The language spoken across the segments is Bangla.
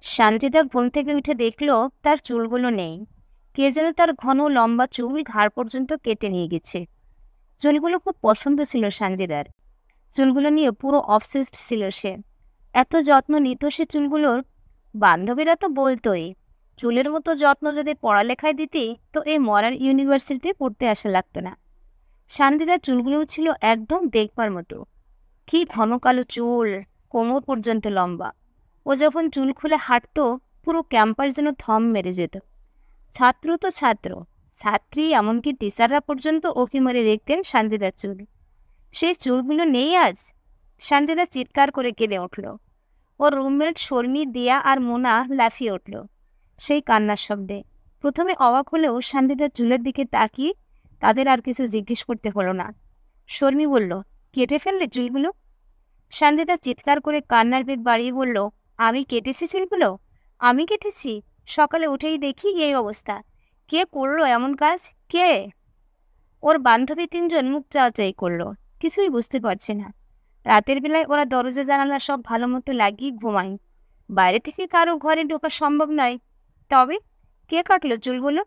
সানজিদা ঘুম থেকে উঠে দেখলো তার চুলগুলো নেই। কে যেন তার ঘন লম্বা চুল ঘাড় পর্যন্ত কেটে নিয়ে গেছে। চুলগুলো খুব পছন্দ ছিল সানজিদার। চুলগুলো নিয়ে পুরো অবসেসড ছিল সে। এত যত্ন নিত সে চুলগুলোর। বান্ধবীরা তো বলতোই, চুলের মতো যত্ন যদি পড়ালেখায় দিতি তো এই মরার ইউনিভার্সিটিতে পড়তে আসা লাগতো না। সানজিদার চুলগুলোও ছিল একদম দেখবার মতো। কি ঘন কালো চুল, কোমর পর্যন্ত লম্বা। ও যখন চুল খুলে হাঁটতো পুরো ক্যাম্পাস যেন থম মেরে যেত। ছাত্র তো ছাত্র, ছাত্রী এমনকি টিচাররা পর্যন্ত ওকে মেরে দেখতেন সানজিদার চুল। সেই চুলগুলো নেই আজ। সানজিদা চিৎকার করে কেঁদে উঠল। ওর রুমমেট শর্মি, দিয়া আর মোনা লাফিয়ে উঠল সেই কান্নার শব্দে। প্রথমে অবাক হলেও সানজিদার চুলের দিকে তাকিয়ে তাদের আর কিছু জিজ্ঞেস করতে হলো না। শর্মি বলল, কেটে ফেললে চুলগুলো? সানজিদা চিৎকার করে কান্নার বেগ বাড়িয়ে বলল, আমি কেটেছি চুলগুলো? আমি কেটেছি? সকালে উঠেই দেখি এই অবস্থা। কে করলো এমন কাজ? কে? ওর বান্ধবী তিনজন মুখ চাওয়াচাই করলো, কিছুই বুঝতে পারছে না। রাতের বেলায় ওরা দরজা জানালা সব ভালো মতো লাগিয়ে ঘুমায়। বাইরে থেকে কারো ঘরে ঢোকা সম্ভব নয়। তবে কে কাটলো চুলগুলো?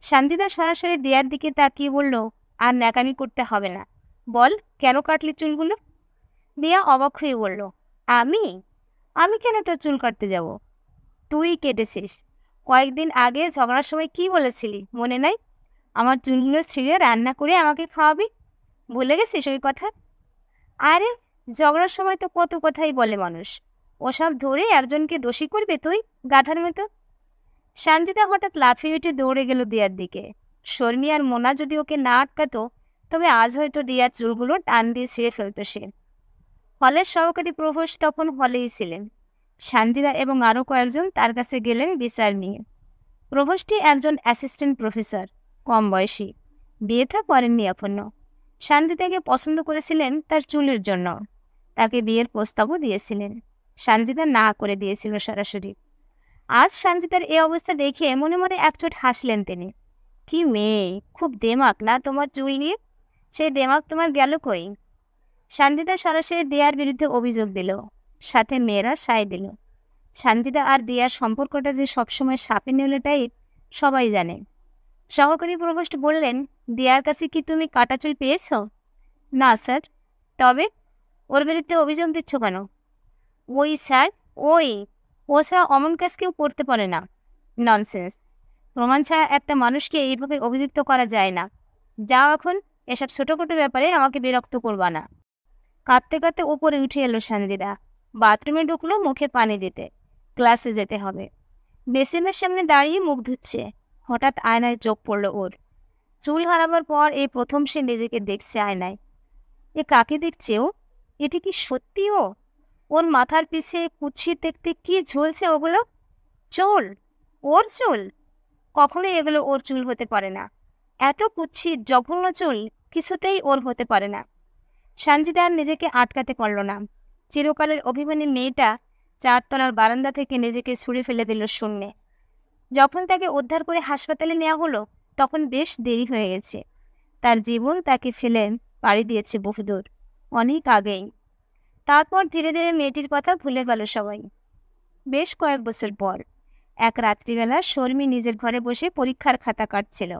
সানজিদা সরাসরি দেয়ার দিকে তাকিয়ে বলল, আর ন্যাকামি করতে হবে না। বল, কেন কাটলি চুলগুলো? দিয়া অবাক হয়ে বলল, আমি? আমি কেন তোর চুল কাটতে যাব? তুই কেটেছিস। কয়েকদিন আগে ঝগড়ার সময় কি বলেছিলি মনে নাই? আমার চুলগুলো ছিঁড়ে রান্না করে আমাকে খাওয়াবি। ভুলে গেছিস ওই কথা? আরে, ঝগড়ার সময় তো কত কথাই বলে মানুষ। ওসব ধরে একজনকে দোষী করবে তুই, গাধার মতো? সানজিদা হঠাৎ লাফিয়ে উঠে দৌড়ে গেল দিয়ার দিকে। শর্মি আর মোনা যদি ওকে না আটকাতো তবে আজ হয়তো দিয়ার চুলগুলো টান দিয়ে ছিঁড়ে ফেলতো সে। হলের সহকারী প্রভোস্ট তখন হলেই ছিলেন। সানজিদা এবং আরও কয়েকজন তার কাছে গেলেন বিচার নিয়ে। প্রভোস্টই একজন অ্যাসিস্ট্যান্ট প্রফেসর, কম বয়সী, বিয়ে থা করেননি এখনো। সানজিদাকে পছন্দ করেছিলেন তার চুলের জন্য। তাকে বিয়ের প্রস্তাবও দিয়েছিলেন। সানজিদা না করে দিয়েছিল সরাসরি। আজ সানজিদার এই অবস্থা দেখে মনে মনে একচোট হাসলেন তিনি। কি মেয়ে, খুব দেমাক না তোমার চুল নিয়ে? সেই দেমাক তোমার গেল কই? সানজিদা সরাসরি দিয়ার বিরুদ্ধে অভিযোগ দিল, সাথে মেয়েরা সায় দিল। সানজিদা আর দিয়ার সম্পর্কটা যে সবসময় সাপে নেউলে টাইপ সবাই জানে। সহকারী প্রভোস্ট বললেন, দিয়ার কাছে কি তুমি কাটা চুল পেয়েছ? না স্যার। তবে ওর বিরুদ্ধে অভিযোগ দিচ্ছ কেন? ওই স্যার, ওই, ও ছাড়া অমন কাজ কেউ করতে পারে না। ননসেন্স। প্রমাণ ছাড়া একটা মানুষকে এইভাবে অভিযুক্ত করা যায় না। যাও এখন, এসব ছোটোখাটো ব্যাপারে আমাকে বিরক্ত করবা না। কাঁদতে কাঁদতে উপরে উঠে এলো সানজিদা। বাথরুমে ঢুকলো মুখে পানি দিতে। ক্লাসে যেতে হবে। বেসিনের সামনে দাঁড়িয়ে মুখ ধুচ্ছে। হঠাৎ আয়নায় চোখ পড়ল ওর। চুল হারাবার পর এই প্রথম সে নিজেকে দেখছে আয়নায়। এ কাকে দেখছে ও? এটি কি সত্যি ও? ওর মাথার পিছে কুৎসিত দেখতে কি ঝুলছে ওগুলো? চুল? ওর চুল? কখনোই এগুলো ওর চুল হতে পারে না। এত কুৎসিত জঘন্য চুল কিছুতেই ওর হতে পারে না। সানজিদা আর নিজেকে আটকাতে পারল না। চিরকালের অভিমানী মেয়েটা চারতলার বারান্দা থেকে নিজেকে ছুঁড়ে ফেলে দিল শূন্যে। যখন তাকে উদ্ধার করে হাসপাতালে নেওয়া হলো তখন বেশ দেরি হয়ে গেছে। তার জীবন তাকে ফেলে পাড়ি দিয়েছে বহুদূর, অনেক আগেই। তারপর ধীরে ধীরে মেয়েটির কথা ভুলে গেল সবাই। বেশ কয়েক বছর পর এক রাত্রিবেলা শর্মি নিজের ঘরে বসে পরীক্ষার খাতা কাটছিল।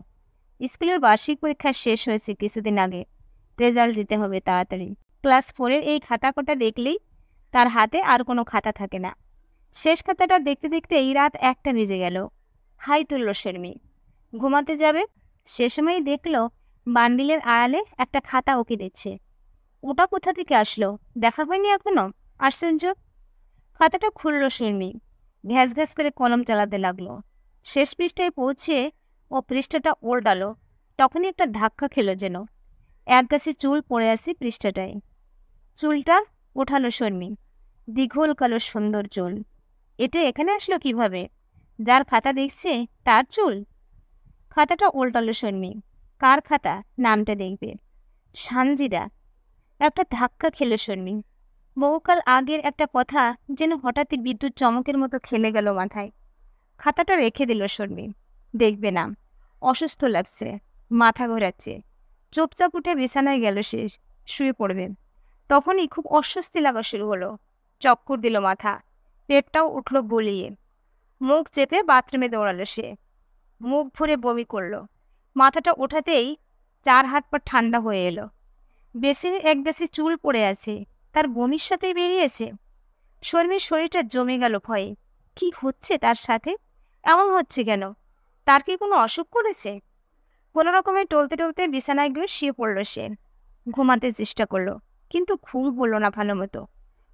স্কুলের বার্ষিক পরীক্ষা শেষ হয়েছে কিছুদিন আগে। রেজাল্ট দিতে হবে তাড়াতাড়ি। ক্লাস 4-এর এই খাতা কটা দেখলেই তার হাতে আর কোনো খাতা থাকে না। শেষ খাতাটা দেখতে দেখতে এই রাত 1টা বেজে গেল। হাই তুলল শর্মি। ঘুমাতে যাবে, সে সময়ই দেখল বান্ডিলের আড়ালে একটা খাতা ওকে দিচ্ছে। ওটা কোথা থেকে আসলো, দেখা হয়নি এখনো? আশ্চর্য। খাতাটা খুলল শর্মি। ঘ্যাস ঘ্যাস করে কলম চালাতে লাগলো। শেষ পৃষ্ঠায় পৌঁছে ও পৃষ্ঠাটা ওল্টালো। তখনই একটা ধাক্কা খেলো যেন। একগাছি চুল পড়ে আছে পৃষ্ঠাটায়। চুলটা ওঠালো শর্মি। দীঘল কালো সুন্দর চুল। এটা এখানে আসলো কিভাবে? যার খাতা দেখছে তার চুল? খাতাটা ওল্টালো শর্মি। কার খাতা? নামটা দেখবে। সানজিদা। একটা ধাক্কা খেলো শর্মি। বহুকাল আগের একটা কথা যেন হঠাৎই বিদ্যুৎ চমকের মতো খেলে গেল মাথায়। খাতাটা রেখে দিল শর্মি। দেখবে না, অসুস্থ লাগছে, মাথা ঘোরাচ্ছে। চুপচাপ উঠে বিছানায় গেল সে, শুয়ে পড়বে। তখনই খুব অস্বস্তি লাগা শুরু হলো। চক্কর দিল মাথা। পেটটাও উঠল গলিয়ে। মুখ চেপে বাথরুমে দৌড়ালো সে। মুখ ভরে বমি করলো। মাথাটা ওঠাতেই 4 হাত পা ঠান্ডা হয়ে এলো। বেসিনে এক গাছি চুল পড়ে আছে, তার বমির সাথেই বেরিয়েছে। শর্মির শরীরটা জমে গেল ভয়ে। কি হচ্ছে তার সাথে? এমন হচ্ছে কেন? তার কি কোনো অসুখ করেছে? কোনো রকমে টলতে টলতে বিছানায় গিয়ে শুয়ে পড়ল সে। ঘুমাতে চেষ্টা করলো, কিন্তু ঘুম হলো না ভালো মতো।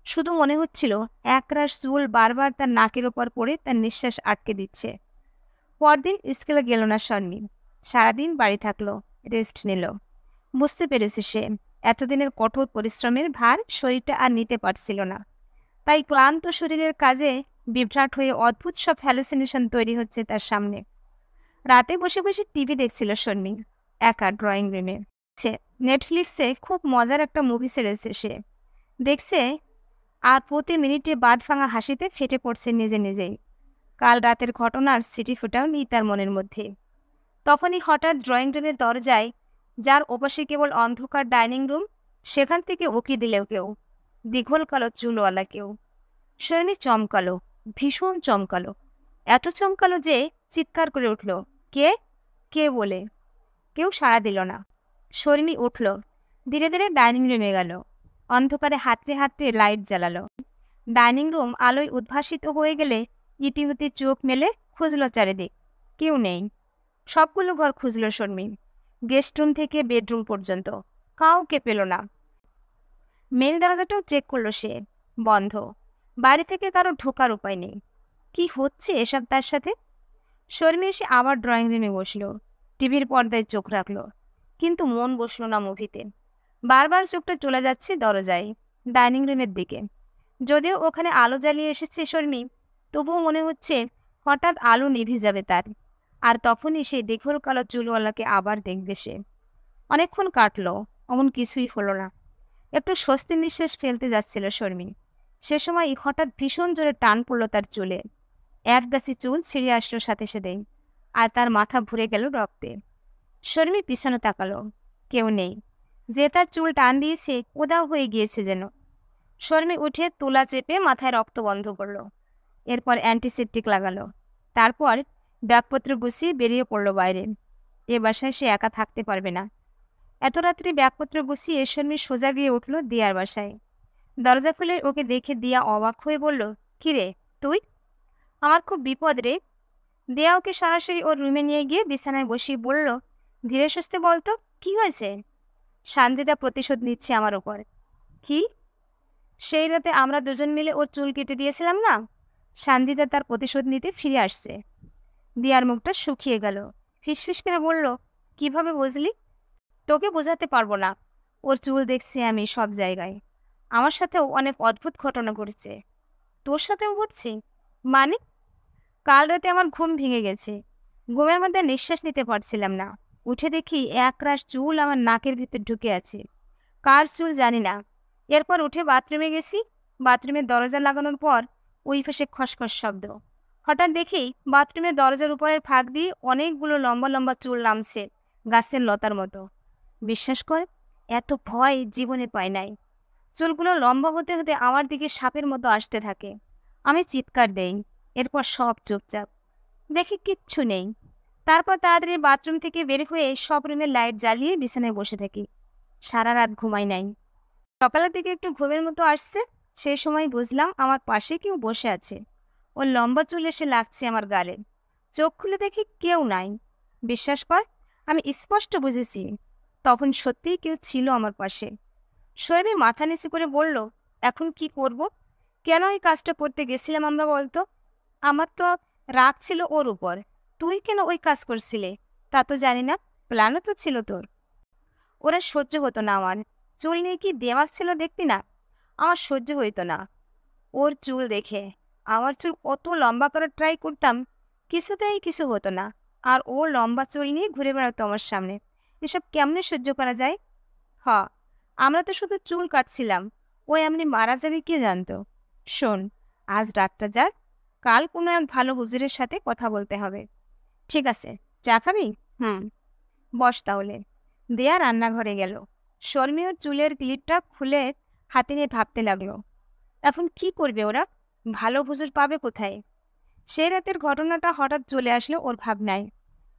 শুধু মনে হচ্ছিল একরাশ চুল বারবার তার নাকের ওপর পড়ে তার নিঃশ্বাস আটকে দিচ্ছে। পরদিন স্কুলে গেল না শর্মি। সারাদিন বাড়ি থাকলো, রেস্ট নিল। বুঝতে পেরেছে সে এতদিনের কঠোর পরিশ্রমের ভার শরীরটা আর নিতে পারছিল না। তাই ক্লান্ত শরীরের কাজে বিভ্রাট হয়ে অদ্ভুত সব হ্যালুসিনেশন তৈরি হচ্ছে তার সামনে। রাতে বসে বসে টিভি দেখছিল শর্মি, একা ড্রয়িং রুমে। নেটফ্লিক্সে খুব মজার একটা মুভি ছেড়েছে সে। দেখছে আর প্রতি মিনিটে বাদ ভাঙা হাসিতে ফেটে পড়ছে নিজে নিজেই। কাল রাতের ঘটনার স্মৃতি ফোটাও নেই তার মনের মধ্যে। তখনই হঠাৎ ড্রয়িং রুমের দরজায়, যার ওপাশে কেবল অন্ধকার ডাইনিং রুম, সেখান থেকে উকি দিলেও কেউ, দীঘল কালো চুলওয়ালা কেউ। শর্মি চমকালো, ভীষণ চমকালো। এত চমকালো যে চিৎকার করে উঠল, কে কে বলে। কেউ সাড়া দিল না। শর্মি উঠল, ধীরে ধীরে ডাইনিং রুমে গেল। অন্ধকারে হাতড়ে হাতড়ে লাইট জ্বালালো। ডাইনিং রুম আলোয় উদ্ভাসিত হয়ে গেলে ইতিমধ্যে চোখ মেলে খুঁজল চারিদিক। কেউ নেই। সবগুলো ঘর খুঁজল শর্মি, গেস্ট রুম থেকে বেডরুম পর্যন্ত। কাউকে পেল না। মেন দরজাটাও চেক করলো সে, বন্ধ। বাড়ি থেকে কারো ঢোকার উপায় নেই। কি হচ্ছে এসব তার সাথে? শর্মি এসে আবার ড্রয়িং রুমে বসল। টিভির পর্দায় চোখ রাখলো, কিন্তু মন বসল না মুভিতে। বারবার চোখটা চলে যাচ্ছে দরজায়, ডাইনিং রুমের দিকে। যদিও ওখানে আলো জ্বালিয়ে এসেছে শর্মি, তবুও মনে হচ্ছে হঠাৎ আলো নিভে যাবে তার। আর তখনই সেই দীঘল কালো চুলওয়ালাকে আবার দেখবে সে। অনেকক্ষণ কাটলো, অমন কিছুই হলো না। একটু স্বস্তির নিঃশ্বাস ফেলতে যাচ্ছিল শর্মি। সে সময় হঠাৎ ভীষণ জোরে টান পড়ল তার চুলে। এক গাছি চুল ছিঁড়ে আসলো সাথে সাথেই, আর তার মাথা ভরে গেল রক্তে। শর্মি পিছনে তাকালো, কেউ নেই। যে তার চুল টান দিয়েছে উধাও হয়ে গিয়েছে যেন। শর্মি উঠে তুলা চেপে মাথায় রক্ত বন্ধ করলো। এরপর অ্যান্টিসেপটিক লাগালো। তারপর ব্যাগপত্র গুছিয়ে বেরিয়ে পড়লো বাইরে। এ বাসায় সে একা থাকতে পারবে না। এত রাত্রি ব্যাগপত্র গুছিয়ে শর্মি সোজা গিয়ে উঠল দিয়ার বাসায়। দরজা খুলে ওকে দেখে দিয়া অবাক হয়ে বলল, কিরে তুই? আমার খুব বিপদ রে। দিয়া ওকে সরাসরি ওর রুমে নিয়ে গিয়ে বিছানায় বসিয়ে বলল, ধীরে সুস্থে বলতো কি হয়েছে? সানজিদা প্রতিশোধ নিচ্ছে আমার ওপর। কি? সেই রাতে আমরা দুজন মিলে ওর চুল কেটে দিয়েছিলাম না? সানজিদা তার প্রতিশোধ নিতে ফিরে আসছে। দিয়ার মুখটা শুকিয়ে গেল। ফিসফিস করে বলল, কিভাবে বুঝলি? তোকে বোঝাতে পারবো না। ওর চুল দেখছি আমি সব জায়গায়। আমার সাথেও অনেক অদ্ভুত ঘটনা ঘটেছে। তোর সাথেও ঘটছে? মানে? কাল রাতে আমার ঘুম ভেঙে গেছে। ঘুমের মধ্যে নিঃশ্বাস নিতে পারছিলাম না। উঠে দেখি একরাশ চুল আমার নাকের ভিতর ঢুকে আছে। কার চুল জানি না। এরপর উঠে বাথরুমে গেছি। বাথরুমের দরজা লাগানোর পর ওই পাশে খসখস শব্দ। হঠাৎ দেখি বাথরুমের দরজার উপরের ফাঁক দিয়ে অনেকগুলো লম্বা লম্বা চুল নামছে, গাছের লতার মতো। বিশ্বাস কর, এত ভয় জীবনে পাই নাই। চুলগুলো লম্বা হতে হতে আমার দিকে সাপের মতো আসতে থাকে। আমি চিৎকার দেই। এরপর সব চুপচাপ। দেখি কিচ্ছু নেই। তারপর তাড়াতাড়ি বাথরুম থেকে বের হয়ে সব রুমের লাইট জ্বালিয়ে বিছানায় বসে থাকি। সারা রাত ঘুমাই নাই। সকালের দিকে একটু ঘুমের মতো আসছে। সেই সময় বুঝলাম আমার পাশে কেউ বসে আছে। ওর লম্বা চুল এসে লাগছে আমার গালে। চোখ খুলে দেখি কেউ নাই। বিশ্বাস কর, আমি স্পষ্ট বুঝেছি তখন সত্যিই কেউ ছিল আমার পাশে। শর্মি মাথা নিচু করে বলল, এখন কি করব? কেন এই কাজটা করতে গেছিলাম আমরা বলতো? আমার তো রাগ ছিল ওর উপর। তুই কেন ওই কাজ করছিলে তা তো জানি না। প্ল্যানও তো ছিল তোর। ওরা সহ্য হতো না আমার। চুল নিয়ে কি দেমাগ ছিল দেখতি না? আমার সহ্য হইতো না ওর চুল দেখে। আমার চুল কত লম্বা করার ট্রাই করতাম, কিছুতেই কিছু হতো না। আর ও লম্বা চুল নিয়ে ঘুরে বেড়াতো আমার সামনে। এসব কেমনে সহ্য করা যায়? হ, আমরা তো শুধু চুল কাটছিলাম। ও এমনি মারা যাবে কে জানতো। শোন, আজ রাতটা যাক, কাল কোনো এক ভালো হুজুরের সাথে কথা বলতে হবে। ঠিক আছে, চা খাবি? হুম, বস তাহলে। দেয়া রান্নাঘরে গেল। শর্মি ওর চুলের ক্লিপটা খুলে হাতে নিয়ে ভাবতে লাগলো, এখন কি করবে ওরা? ভালো হুজুর পাবে কোথায়? সে রাতের ঘটনাটা হঠাৎ চলে আসলো ওর ভাবনায়।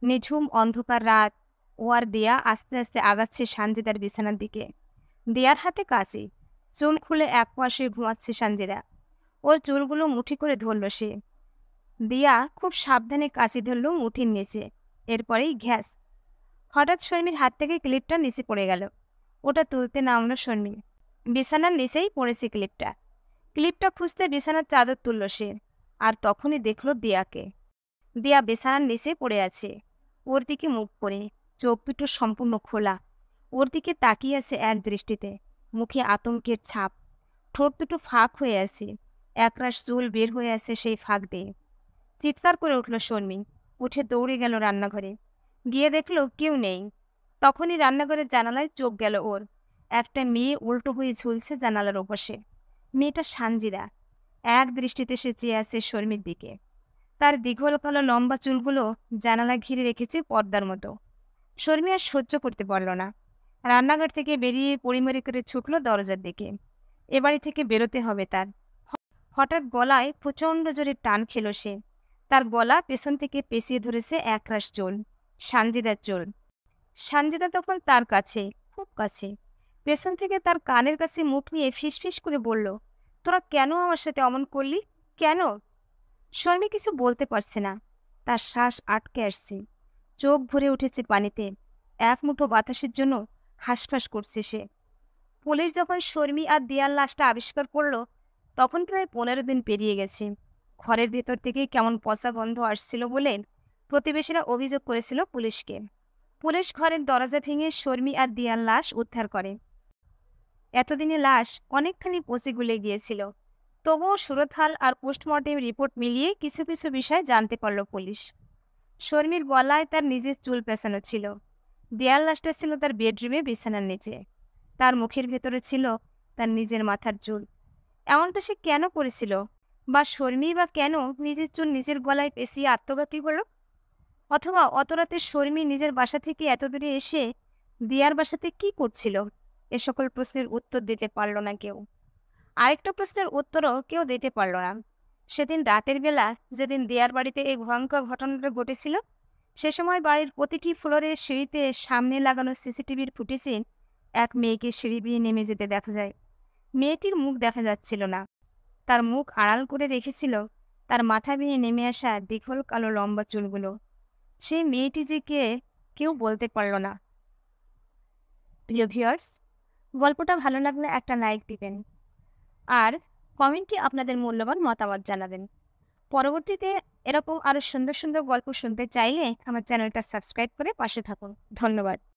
নিঝুম অন্ধকার রাত, ও আর দিয়া আস্তে আস্তে আগাচ্ছে সানজিদার বিছানার দিকে। দিয়ার হাতে কাঁচি, চুল খুলে এক পাশে ঘুমাচ্ছে সানজিদা। ওর চুলগুলো মুঠি করে ধরল সে। দিয়া খুব সাবধানে কাঁচি ধরল মুঠির নিচে। এরপরেই ঘ্যাস, হঠাৎ শর্মির হাত থেকে ক্লিপটা নিচে পড়ে গেল। ওটা তুলতে নামলো শর্মি। বিছানার নিচেই পড়েছে ক্লিপটা। ক্লিপটা খুঁজতে বিছানার চাদর তুলল সে। আর তখনই দেখল দিয়াকে। দিয়া বিছানার নিচে পড়ে আছে, ওর দিকে মুখ করে, চোখ দুটো সম্পূর্ণ খোলা। ওর দিকে তাকিয়ে আছে এক দৃষ্টিতে, মুখে আতঙ্কের ছাপ। ঠোঁট দুটো ফাঁক হয়ে আছে, একরাশ চুল বের হয়ে আছে সেই ফাঁক দিয়ে। চিৎকার করে উঠল শর্মি, উঠে দৌড়ে গেল রান্নাঘরে। গিয়ে দেখল কেউ নেই। তখনই রান্নাঘরের জানালায় চোখ গেল ওর। একটা মেয়ে উল্টো হয়ে ঝুলছে জানালার ওপাশে। মেয়েটা সানজিদা। এক দৃষ্টিতে সে চেয়ে আছে শর্মির দিকে। তার দীঘল কালো লম্বা চুলগুলো জানালা ঘিরে রেখেছে পর্দার মতো। শর্মি আর সহ্য করতে পারল না। রান্নাঘর থেকে বেরিয়ে পরিমরি করে ছুটল দরজার দিকে। এ বাড়ি থেকে বেরোতে হবে তার। হঠাৎ গলায় প্রচণ্ড জোরে টান খেল সে। তার গলা পেছন থেকে পেঁচিয়ে ধরেছে একরাশ চুল, সানজিদার চুল। সানজিদা তখন তার কাছে, খুব কাছে। পেছন থেকে তার কানের কাছে মুখ নিয়ে ফিসফিস করে বলল, তোরা কেন আমার সাথে অমন করলি? কেন? শর্মি কিছু বলতে পারছে না। তার শ্বাস আটকে আসছে, চোখ ভরে উঠেছে পানিতে। এক মুঠো বাতাসের জন্য হাঁসফাঁস করছে সে। পুলিশ যখন শর্মি আর দিয়ার লাশটা আবিষ্কার করল, তখন প্রায় 15 দিন পেরিয়ে গেছে। ঘরের ভেতর থেকে কেমন পচা গন্ধ আসছিল বলে প্রতিবেশীরা অভিযোগ করেছিল পুলিশকে। পুলিশ ঘরের দরজা ভেঙে শর্মি আর দিয়ার লাশ উদ্ধার করে। এতদিনে লাশ অনেকখানি পচে গুলে গিয়েছিল। তবুও সুরতহাল আর পোস্টমর্টেম রিপোর্ট মিলিয়ে কিছু কিছু বিষয় জানতে পারল পুলিশ। শর্মির গলায় তার নিজের চুল পেঁচানো ছিল। দেয়াল লাশটা ছিল তার বেডরুমে বিছানার নিচে। তার মুখের ভেতরে ছিল তার নিজের মাথার চুল। এমনটা সে কেন করেছিল? বা শর্মি বা কেন নিজের চুল নিজের গলায় পেঁচিয়ে আত্মঘাতী হলো? অথবা অত রাতে শর্মি নিজের বাসা থেকে এত দূরে এসে দিয়ার বাসাতে কি করছিল? এ সকল প্রশ্নের উত্তর দিতে পারল না কেউ। আরেকটা প্রশ্নের উত্তরও কেউ দিতে পারল না। সেদিন রাতের বেলা, যেদিন দিয়ার বাড়িতে এই ভয়ঙ্কর ঘটনাটা ঘটেছিল, সে সময় বাড়ির প্রতিটি ফ্লোরের সিঁড়িতে সামনে লাগানো সিসিটিভির ফুটেজে এক মেয়েকে সিঁড়ি বেয়ে নেমে যেতে দেখা যায়। মেয়েটির মুখ দেখা যাচ্ছিল না। তার মুখ আড়াল করে রেখেছিল তার মাথা বেয়ে নেমে আসা দীঘল কালো লম্বা চুলগুলো। সেই মেয়েটি যে কে, কেউ বলতে পারল না। প্রিয় ভিউয়ার্স, গল্পটা ভালো লাগলে একটা লাইক দিবেন আর কমেন্টে আপনাদের মূল্যবান মতামত জানাবেন। পরবর্তীতে এরকম আরো সুন্দর সুন্দর গল্প শুনতে চাইলে আমার চ্যানেলটা সাবস্ক্রাইব করে পাশে থাকুন। ধন্যবাদ।